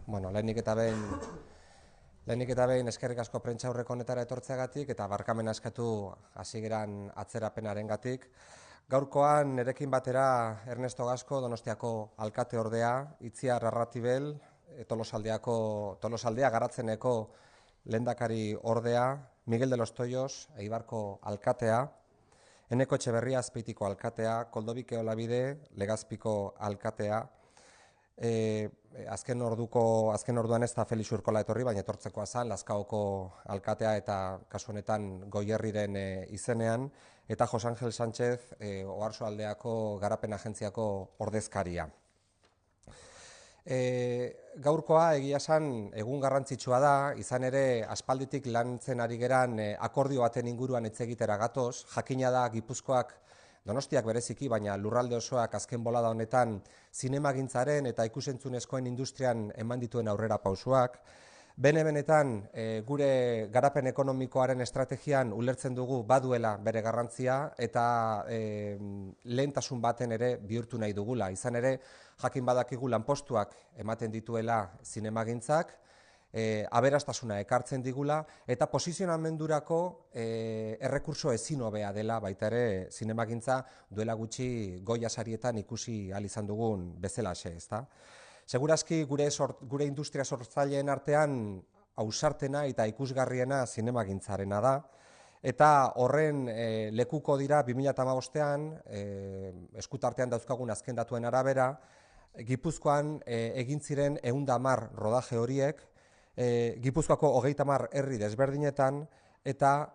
Bueno, lehenik eta behin eskerrik asko prentsaurreko honetara etortzeagatik eta barkamena eskatu hasi geran atzerapenarengatik. Gaurkoan nerekin batera Ernesto Gasco, Donostiako alkate ordea, Itziar Arratibel, Tolosaldea Garatzeneko lehendakari ordea, Miguel de los Toyos, Eibarko alkatea, Eneko Etxeberria Azpeitiko alkatea, Koldobike Olabide, Legazpiko alkatea. Azken orduan ez da Felix Urkola etorri, baina etortzekoa zen Lazkaoko alkatea eta kasu honetan Goierriren izenean, eta Jose Angel Sánchez, Oarsoaldeako garapen agentziako ordezkaria. Gaurkoa egia esan egun garrantzitsua da, izan ere aspalditik lantzen ari geran akordio baten inguruan hitz egitera gatoz. Jakina da Gipuzkoak, Donostiak bereziki, baina lurralde osoak azken bolada honetan zinemagintzaren eta ikusentzunezkoen industrian eman dituen aurrera pausoak. Benetan gure garapen ekonomikoaren estrategian ulertzen dugu baduela bere garrantzia eta lehentasun baten ere bihurtu nahi dugula. Izan ere, jakin badakigu lanpostuak ematen dituela zinemagintzak, aberastasuna ekartzen digula eta posizionamendurako errekurso ezin hobea dela baita ere zinemagintza duela gutxi Goya sarietan ikusi ahal izan dugun bezalaxe, ezta? Segurazki gure industria sortzaileen artean ausartena eta ikusgarriena zinemagintzarena da, eta horren lekuko dira 2015ean, eskutartean dauzkagun azken datuen arabera, Gipuzkoan egin ziren 110 rodaje horiek, Gipuzkoako 30 herri desberdinetan, eta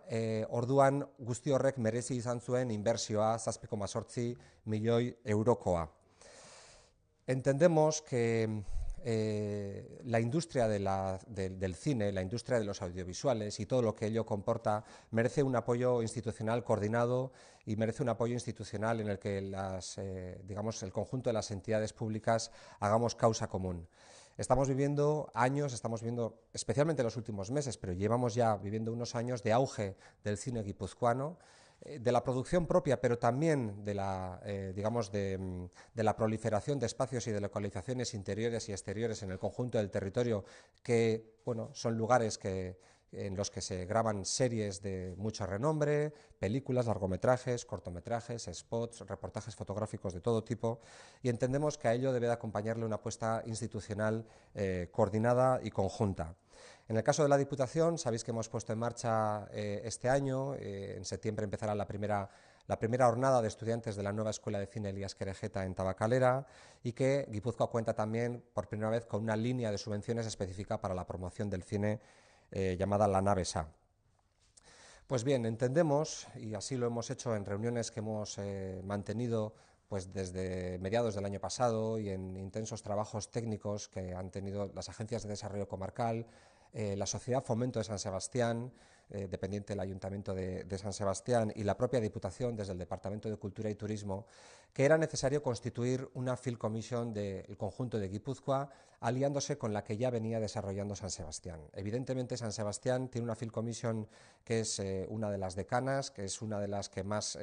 orduan guzti horrek merezi izan zuen inbertsioa 7,8 milioi eurokoa. Entendemos que la industria del cine, la industria de los audiovisuales y todo lo que ello comporta merece un apoyo institucional coordinado y merece un apoyo institucional en el que el conjunto de las entidades públicas hagamos causa común. Estamos viviendo especialmente en los últimos meses, pero llevamos ya viviendo unos años de auge del cine guipuzcoano, de la producción propia, pero también de la proliferación de espacios y de localizaciones interiores y exteriores en el conjunto del territorio, que son lugares en los que se graban series de mucho renombre, películas, largometrajes, cortometrajes, spots, reportajes fotográficos de todo tipo, y entendemos que a ello debe de acompañarle una apuesta institucional coordinada y conjunta. En el caso de la Diputación, sabéis que hemos puesto en marcha este año, en septiembre empezará la primera jornada de estudiantes de la nueva Escuela de Cine Elías Querejeta en Tabacalera, y que Guipúzcoa cuenta también por primera vez con una línea de subvenciones específica para la promoción del cine llamada La Nave Sa. Pues bien, entendemos, y así lo hemos hecho en reuniones que hemos mantenido pues desde mediados del año pasado y en intensos trabajos técnicos que han tenido las agencias de desarrollo comarcal, la Sociedad Fomento de San Sebastián, dependiente del Ayuntamiento de San Sebastián, y la propia Diputación desde el Departamento de Cultura y Turismo, que era necesario constituir una Film Commission del conjunto de Guipúzcoa, aliándose con la que ya venía desarrollando San Sebastián. Evidentemente, San Sebastián tiene una Film Commission que es una de las decanas, que es una de las que más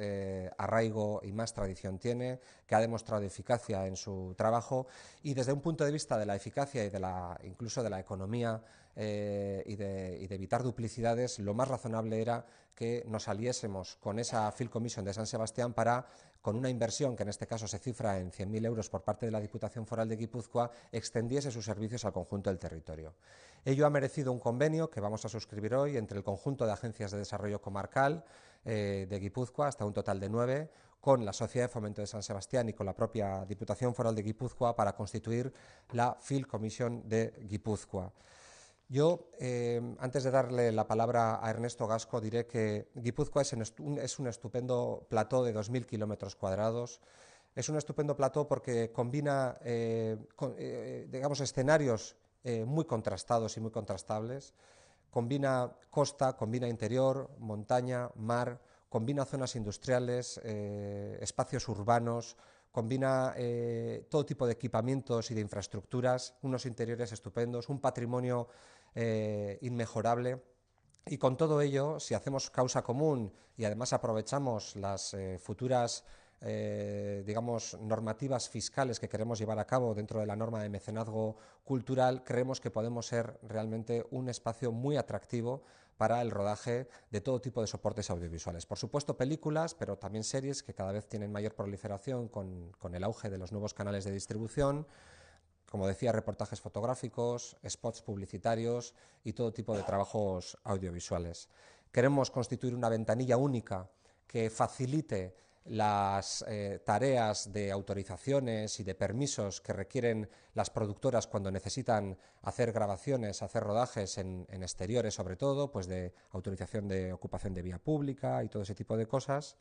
arraigo y más tradición tiene, que ha demostrado eficacia en su trabajo, y desde un punto de vista de la eficacia y incluso de la economía y de evitar duplicidades, lo más razonable era que nos aliésemos con esa Film Commission de San Sebastián para, con una inversión que en este caso se cifra en 100.000 euros por parte de la Diputación Foral de Guipúzcoa, extendiese sus servicios al conjunto del territorio. Ello ha merecido un convenio que vamos a suscribir hoy entre el conjunto de agencias de desarrollo comarcal de Guipúzcoa, hasta un total de 9, con la Sociedad de Fomento de San Sebastián y con la propia Diputación Foral de Guipúzcoa para constituir la Film Commission de Guipúzcoa. Yo, antes de darle la palabra a Ernesto Gasco, diré que Guipúzcoa es un estupendo plató de 2.000 kilómetros cuadrados. Es un estupendo plató porque combina escenarios muy contrastados y muy contrastables. Combina costa, combina interior, montaña, mar, combina zonas industriales, espacios urbanos, combina todo tipo de equipamientos y de infraestructuras, unos interiores estupendos, un patrimonio inmejorable. Y con todo ello, si hacemos causa común y además aprovechamos las futuras digamos, normativas fiscales que queremos llevar a cabo dentro de la norma de mecenazgo cultural, creemos que podemos ser realmente un espacio muy atractivo para el rodaje de todo tipo de soportes audiovisuales. Por supuesto, películas, pero también series que cada vez tienen mayor proliferación con el auge de los nuevos canales de distribución. Como decía, reportajes fotográficos, spots publicitarios y todo tipo de trabajos audiovisuales. Queremos constituir una ventanilla única que facilite las tareas de autorizaciones y de permisos que requieren las productoras cuando necesitan hacer grabaciones, hacer rodajes en exteriores sobre todo, pues de autorización de ocupación de vía pública y todo ese tipo de cosas.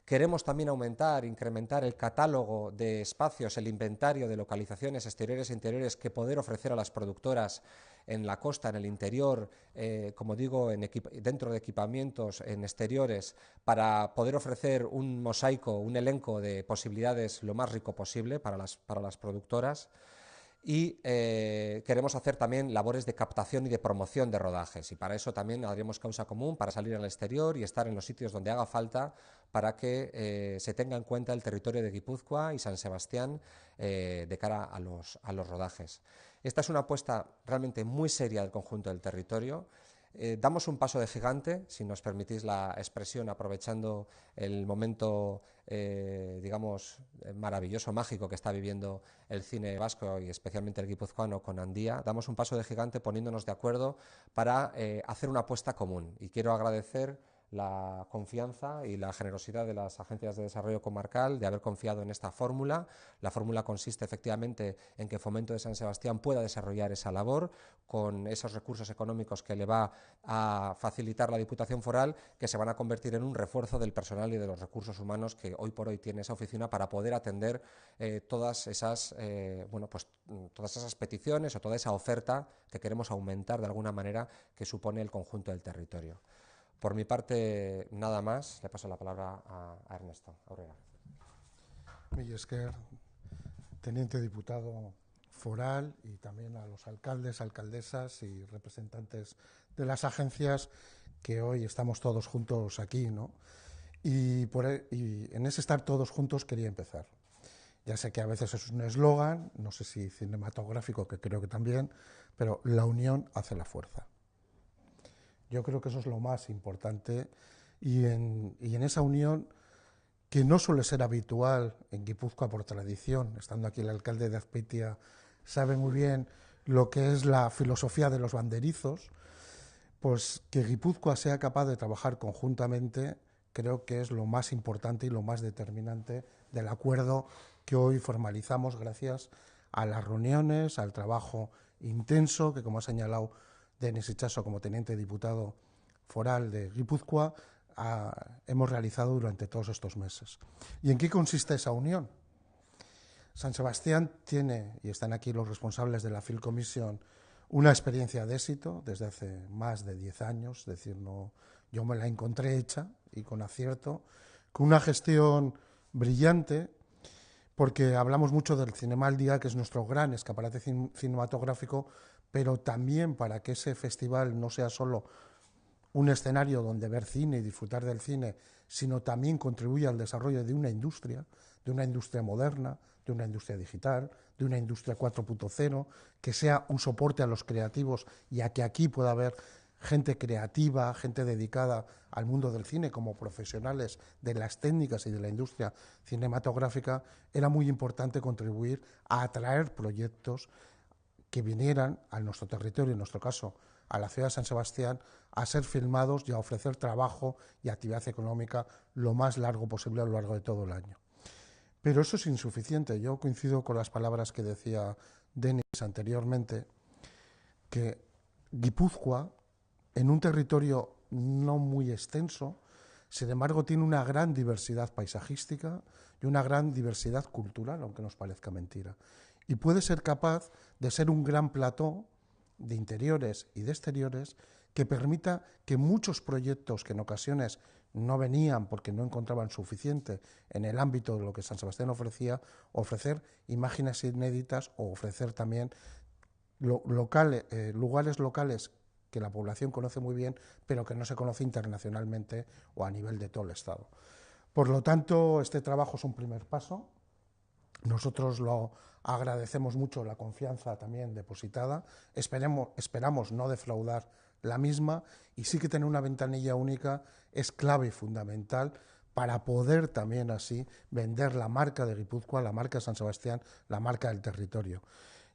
Queremos también aumentar, incrementar el catálogo de espacios, el inventario de localizaciones exteriores e interiores que poder ofrecer a las productoras en la costa, en el interior, como digo, dentro de equipamientos, en exteriores, para poder ofrecer un mosaico, un elenco de posibilidades lo más rico posible para las productoras. Y queremos hacer también labores de captación y de promoción de rodajes, y para eso también haremos causa común para salir al exterior y estar en los sitios donde haga falta para que se tenga en cuenta el territorio de Guipúzcoa y San Sebastián de cara a los rodajes. Esta es una apuesta realmente muy seria del conjunto del territorio. Damos un paso de gigante, si nos permitís la expresión, aprovechando el momento, digamos, maravilloso, mágico que está viviendo el cine vasco y especialmente el guipuzcoano con Andía. Damos un paso de gigante poniéndonos de acuerdo para hacer una apuesta común. Y quiero agradecer la confianza y la generosidad de las agencias de desarrollo comarcal de haber confiado en esta fórmula. La fórmula consiste efectivamente en que Fomento de San Sebastián pueda desarrollar esa labor con esos recursos económicos que le va a facilitar la Diputación Foral, que se van a convertir en un refuerzo del personal y de los recursos humanos que hoy por hoy tiene esa oficina para poder atender todas esas peticiones o toda esa oferta que queremos aumentar de alguna manera que supone el conjunto del territorio. Por mi parte, nada más. Le paso la palabra a Ernesto Aurrera. Mila esker, teniente diputado foral, y también a los alcaldes, alcaldesas y representantes de las agencias que hoy estamos todos juntos aquí, ¿no? Y en ese estar todos juntos quería empezar. Ya sé que a veces es un eslogan, no sé si cinematográfico, que creo que también, pero la unión hace la fuerza. Yo creo que eso es lo más importante, y en esa unión, que no suele ser habitual en Guipúzcoa por tradición, estando aquí el alcalde de Azpeitia, sabe muy bien lo que es la filosofía de los banderizos, pues que Guipúzcoa sea capaz de trabajar conjuntamente, creo que es lo más importante y lo más determinante del acuerdo que hoy formalizamos gracias a las reuniones, al trabajo intenso que, como ha señalado Denis Itxaso como teniente diputado foral de Guipúzcoa, hemos realizado durante todos estos meses. ¿Y en qué consiste esa unión? San Sebastián tiene, y están aquí los responsables de la Film Commission, una experiencia de éxito desde hace más de 10 años, es decir, no, yo me la encontré hecha y con acierto, con una gestión brillante, porque hablamos mucho del Cinema al Día, que es nuestro gran escaparate cinematográfico, pero también para que ese festival no sea solo un escenario donde ver cine y disfrutar del cine, sino también contribuye al desarrollo de una industria moderna, de una industria digital, de una industria 4.0, que sea un soporte a los creativos y a que aquí pueda haber gente creativa, gente dedicada al mundo del cine como profesionales de las técnicas y de la industria cinematográfica. Era muy importante contribuir a atraer proyectos que vinieran a nuestro territorio, en nuestro caso a la ciudad de San Sebastián, a ser filmados y a ofrecer trabajo y actividad económica lo más largo posible a lo largo de todo el año. Pero eso es insuficiente. Yo coincido con las palabras que decía Denis anteriormente, que Guipúzcoa, en un territorio no muy extenso, sin embargo tiene una gran diversidad paisajística y una gran diversidad cultural, aunque nos parezca mentira, y puede ser capaz de ser un gran plató de interiores y de exteriores que permita que muchos proyectos que en ocasiones no venían porque no encontraban suficiente en el ámbito de lo que San Sebastián ofrecía, ofrecer imágenes inéditas o ofrecer también lugares locales que la población conoce muy bien, pero que no se conoce internacionalmente o a nivel de todo el Estado. Por lo tanto, este trabajo es un primer paso. Nosotros lo agradecemos mucho, la confianza también depositada. Esperamos no defraudar la misma, y sí que tener una ventanilla única es clave y fundamental para poder también así vender la marca de Guipúzcoa, la marca de San Sebastián, la marca del territorio.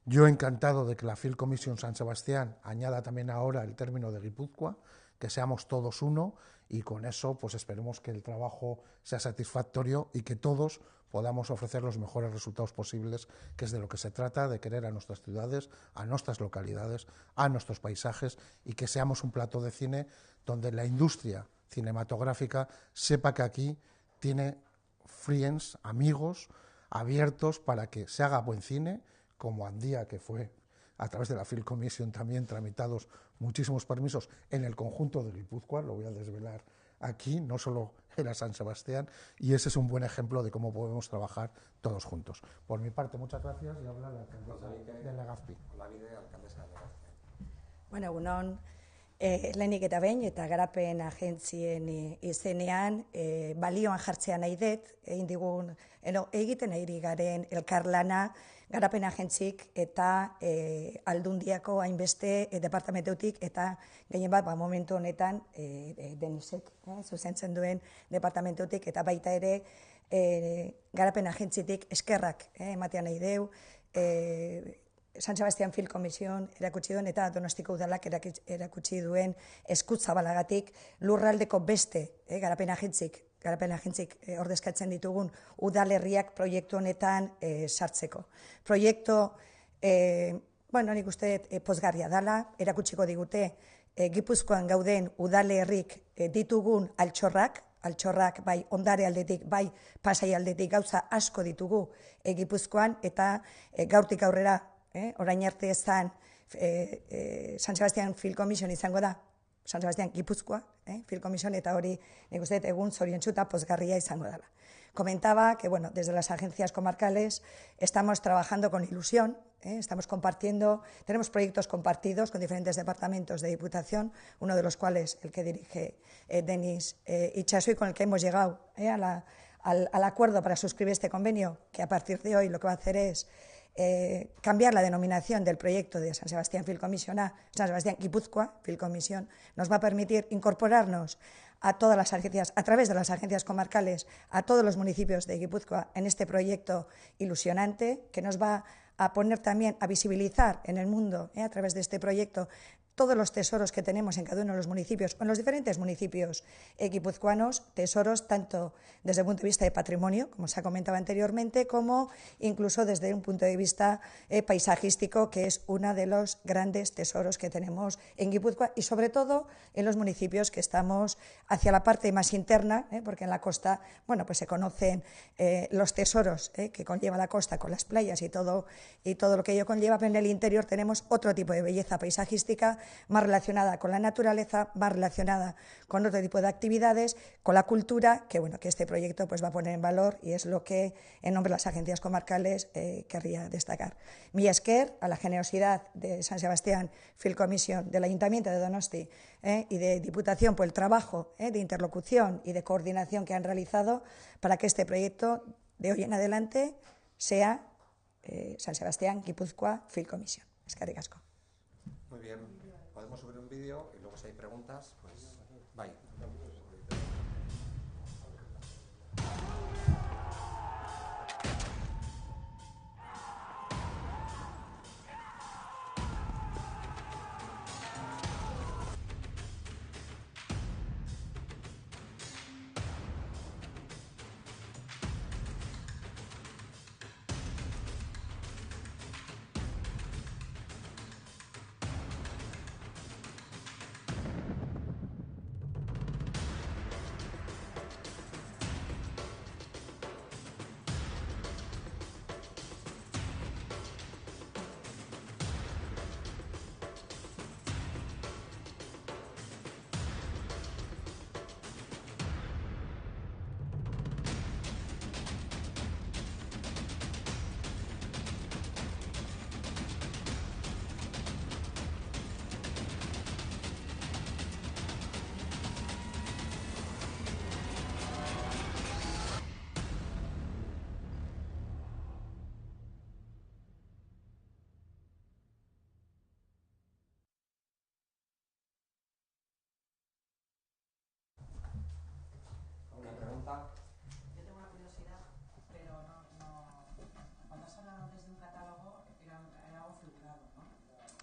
Yo encantado de que la Film Commission San Sebastián añada también ahora el término de Guipúzcoa, que seamos todos uno, y con eso pues esperemos que el trabajo sea satisfactorio y que todos podamos ofrecer los mejores resultados posibles, que es de lo que se trata, de querer a nuestras ciudades, a nuestras localidades, a nuestros paisajes, y que seamos un plato de cine donde la industria cinematográfica sepa que aquí tiene friends, amigos, abiertos para que se haga buen cine, como Andía, que fue a través de la Film Commission también tramitados muchísimos permisos en el conjunto de Guipúzcoa, lo voy a desvelar aquí, no solo era San Sebastián, y ese es un buen ejemplo de cómo podemos trabajar todos juntos. Por mi parte, muchas gracias, y habla la alcaldesa de Legazpi. Bueno, egunon, lehenik eta behin, eta garapen agentzien izenean, balioan jartzea nahi dut, egiten ari garen elkarlana, garapen agentzik eta aldundiako hainbeste departamentutik, eta gehien bat momentu honetan Denisek zuzentzen duen departamentutik, eta baita ere garapen agentzitik eskerrak ematean nahi deu, San Sebastián Film Commission erakutsi duen eta Donostiko udalak erakutsi duen eskutzabalagatik lurraldeko beste garapen agentzik ordezkatzen ditugun udalerriak proiektu honetan sartzeko. Proiektu, nik uste pozgarria dela, erakutsiko digute Gipuzkoan gauden udalerrik ditugun altxorrak bai ondare aldetik, bai pasai aldetik gauza asko ditugu Gipuzkoan, eta gaurtik aurrera orain arte ezan San Sebastián Film Commission izango da, San Sebastián Gipuzkoa Film Commission, eta hori nik uste egun zoriontsuta pozgarria izango dela. Comentaba que desde las agencias comarcales estamos trabajando con ilusión, estamos compartiendo, tenemos proyectos compartidos con diferentes departamentos de Diputación, uno de los cuales el que dirige Denis Itxaso, y con el que hemos llegado al acuerdo para suscribir este convenio, que a partir de hoy lo que va a hacer es cambiar la denominación del proyecto de San Sebastián Film Commission a San Sebastián Guipúzcoa Film Commission. Nos va a permitir incorporarnos a todas las agencias, a través de las agencias comarcales, a todos los municipios de Guipúzcoa en este proyecto ilusionante, que nos va a poner también a visibilizar en el mundo, a través de este proyecto, todos los tesoros que tenemos en cada uno de los municipios, o en los diferentes municipios guipuzcoanos, tesoros tanto desde el punto de vista de patrimonio, como se ha comentado anteriormente, como incluso desde un punto de vista paisajístico, que es uno de los grandes tesoros que tenemos en Guipúzcoa, y sobre todo en los municipios que estamos hacia la parte más interna, porque en la costa, pues se conocen los tesoros que conlleva la costa con las playas y todo lo que ello conlleva, pero en el interior tenemos otro tipo de belleza paisajística, más relacionada con la naturaleza, más relacionada con otro tipo de actividades, con la cultura, que este proyecto va a poner en valor, y es lo que en nombre de las agencias comarcales querría destacar. Mi esker a la generosidad de San Sebastián Film Commission, del Ayuntamiento de Donosti y de Diputación por el trabajo de interlocución y de coordinación que han realizado para que este proyecto de hoy en adelante sea San Sebastián Guipúzcoa Film Commission. Eskerrik asko. Muy bien, podemos subir un vídeo y luego si hay preguntas, pues vaya.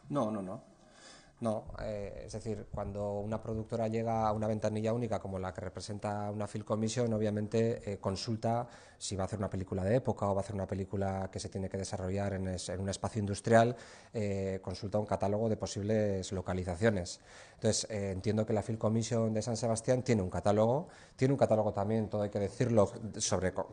No, no, no. No, es decir, cuando una productora llega a una ventanilla única como la que representa una Film Commission, obviamente consulta si va a hacer una película de época o va a hacer una película que se tiene que desarrollar en un espacio industrial, consulta un catálogo de posibles localizaciones. Entonces, entiendo que la Film Commission de San Sebastián tiene un catálogo también, todo hay que decirlo,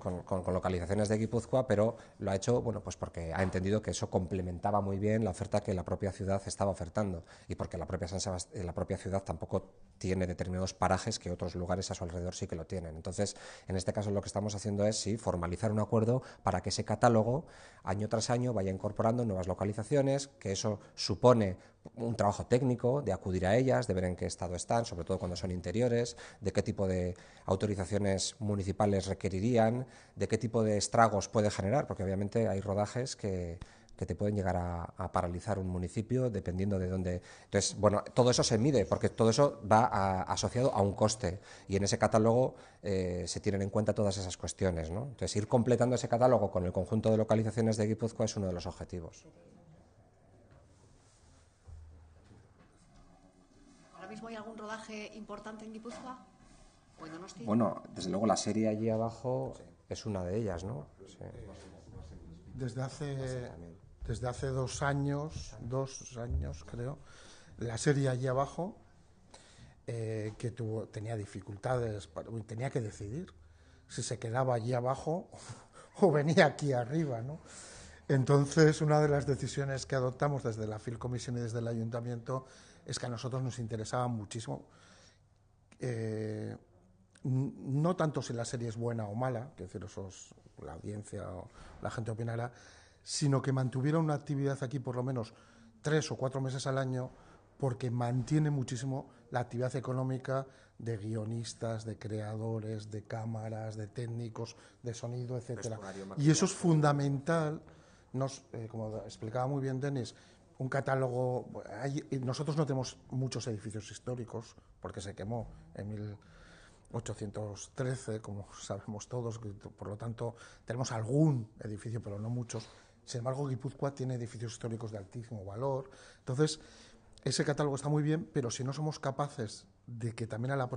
con localizaciones de Guipúzcoa, pero lo ha hecho, bueno, pues porque ha entendido que eso complementaba muy bien la oferta que la propia ciudad estaba ofertando, y porque la propia ciudad tampoco tiene determinados parajes que otros lugares a su alrededor sí que lo tienen. Entonces, en este caso lo que estamos haciendo es formalizar un acuerdo para que ese catálogo año tras año vaya incorporando nuevas localizaciones, que eso supone un trabajo técnico de acudir a ellas, de ver en qué estado están, sobre todo cuando son interiores, de qué tipo de autorizaciones municipales requerirían, de qué tipo de estragos puede generar, porque obviamente hay rodajes que te pueden llegar a paralizar un municipio dependiendo de dónde. Entonces, bueno, todo eso se mide porque todo eso va asociado a un coste, y en ese catálogo se tienen en cuenta todas esas cuestiones, ¿no? Entonces, ir completando ese catálogo con el conjunto de localizaciones de Guipúzcoa es uno de los objetivos. ¿Ahora mismo hay algún rodaje importante en Guipúzcoa? ¿O en Donostia? Bueno, desde luego la serie allí abajo es una de ellas, ¿no? Sí. Desde hace 2 años, creo, la serie allí abajo, que tenía dificultades, tenía que decidir si se quedaba allí abajo o venía aquí arriba, ¿no? Entonces, una de las decisiones que adoptamos desde la Film Commission y desde el Ayuntamiento es que a nosotros nos interesaba muchísimo, no tanto si la serie es buena o mala, que decir, eso es la audiencia o la gente opinará, sino que mantuviera una actividad aquí por lo menos 3 o 4 meses al año, porque mantiene muchísimo la actividad económica de guionistas, de creadores, de cámaras, de técnicos, de sonido, etcétera. Y eso es fundamental. Como explicaba muy bien Denis, un catálogo. Nosotros no tenemos muchos edificios históricos, porque se quemó en 1813, como sabemos todos, por lo tanto tenemos algún edificio, pero no muchos. Sin embargo, Guipúzcoa tiene edificios históricos de altísimo valor. Entonces, ese catálogo está muy bien, pero si no somos capaces de que también a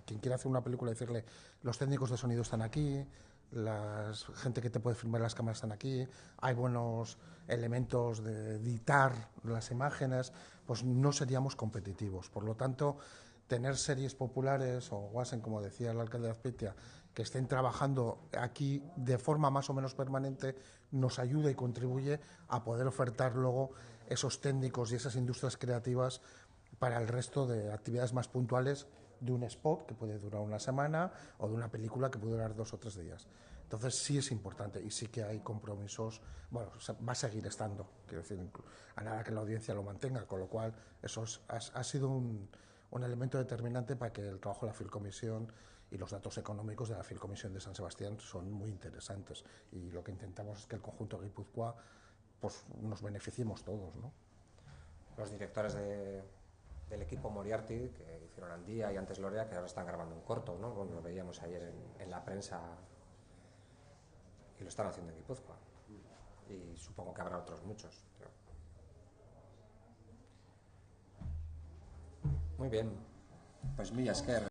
quien quiera hacer una película decirle, los técnicos de sonido están aquí, la gente que te puede filmar las cámaras están aquí, hay buenos elementos de editar las imágenes, pues no seríamos competitivos. Por lo tanto, tener series populares o Guasen, como decía el alcalde de Azpeitia, que estén trabajando aquí de forma más o menos permanente, nos ayuda y contribuye a poder ofertar luego esos técnicos y esas industrias creativas para el resto de actividades más puntuales de un spot que puede durar una semana o de una película que puede durar 2 o 3 días. Entonces sí es importante y sí que hay compromisos, bueno, va a seguir estando, quiero decir, a nada que la audiencia lo mantenga, con lo cual eso ha sido un elemento determinante para que el trabajo de la Film Commission y los datos económicos de la Film Commission de San Sebastián son muy interesantes, y lo que intentamos es que el conjunto de Guipúzcoa pues nos beneficiemos todos, ¿no? Los directores del equipo Moriarty, que hicieron Andía y antes Lorea, que ahora están grabando un corto, ¿no? Bueno, lo veíamos ayer en la prensa, y lo están haciendo en Guipúzcoa, y supongo que habrá otros muchos, pero... Muy bien, pues mila esker.